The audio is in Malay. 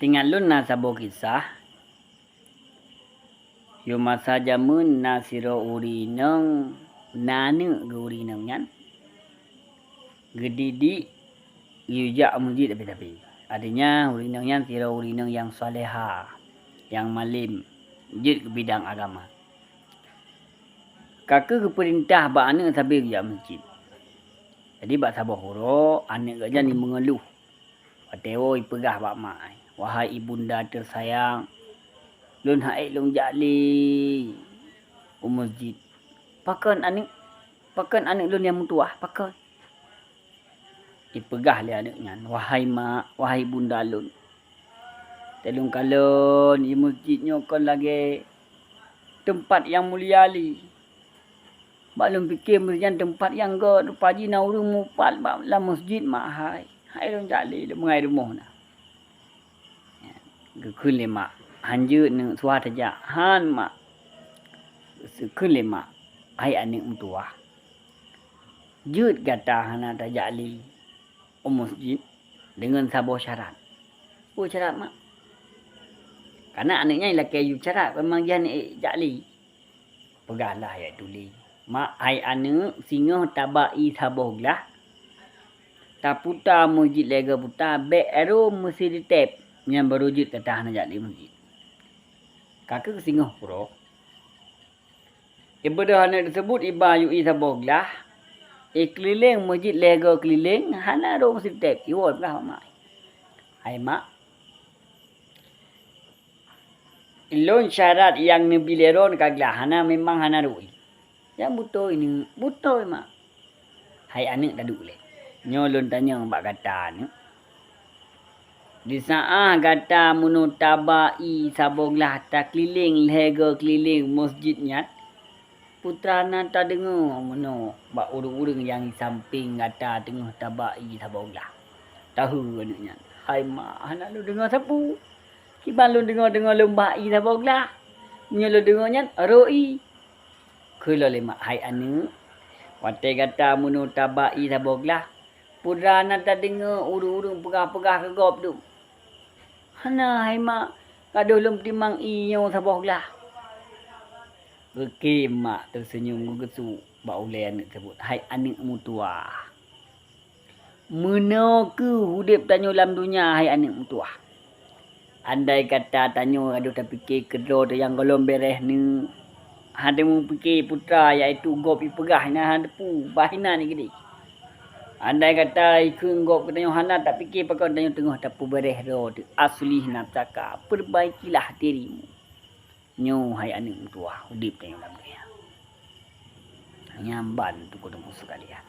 Tinggal lun na sabo kisah. Yo masa jamun na siro uri neng nane ge uri neng nyan. Gedidi yuja mujid tapi. Artinya uri neng nyan siro uri neng yang soleha, yang malim, jid ke bidang agama. Kakak ke perintah ba ane sabi kerja masjid. Jadi bak sabah huro ane kerja ni mengeluh. Wateo ipegah bak mak. Wahai ibunda tersayang, lun haik lun jali masjid. Pakan anik lun yang mutuah, pakan. Ipegah le anik nyan. Wahai mak, wahai bunda lun. Telung kalon di masjidnya kon lagi tempat yang mulia li. Bak lun fikir masjid tempat yang ke paji na urung mupat bak la masjid mak hai. Hai lun jali le mengai rumah na. Gekun le mak. Hanjut ni suah tajak. Han mak. Sekun le mak. Hai anik mutuah. Jut kata hana tajak li. Masjid. Dengan sabah syarat. Oh syarat mak. Karena anaknya ialah kayu syarat. Memang dia ni jali. Pegahlah ayat tulis. Mak hai anak singa tabai sabah gelah. Tak putar masjid lega putar. Bek ero mesti ditep. Yang berwujud kata hana jadi masjid. Kakak singa pura. Ibadah hana disebut iba yui sabah gelah. Keliling masjid lega keliling. Hana ero mesti ditep. Iwa belah mak. Hai mak. Ilon syarat yang nebileron kaglah. Hana memang hana rui. Yang butuh ini. Butuh mak. Hai anak daduk le. Nyolon tanya bak kata ni. Di saat kata munutabai saboglah tak keliling lega keliling masjidnya. Putra na tak dengar mana bak urung-urung yang di samping kata tengah tabai saboglah. Tahu anaknya. Hai mak, anak lu dengar sapu. Kiban lu dengar-dengar lembai saboglah. Nya lu dengarnya roi. Kula le mak hai anak. Watai kata munutabai saboglah. Putra na tak dengar urung-urung pegah-pegah kegop tu. Hana hai mak. Kaduh lum timang iyo saboglah. Okey mak tersenyum gegesu. Bak ulai anak sebut. Hai anak mutuah. Mana ke hudip tanya dalam dunia hai anak mutuah. Andai kata tanya aduh tak fikir kedua tu yang golong beres ni. Ada mu fikir putra iaitu gop ipegah na hadepu bahina ni gede. Andai kata ikut gop tanya hana tak fikir pakai tanya tengah tapu beres ro tu. Asli nafsaka perbaikilah dirimu. Nyo hai anak mutuah hudip tanya dalam dunia. Nyamban tu ko temu sekalian.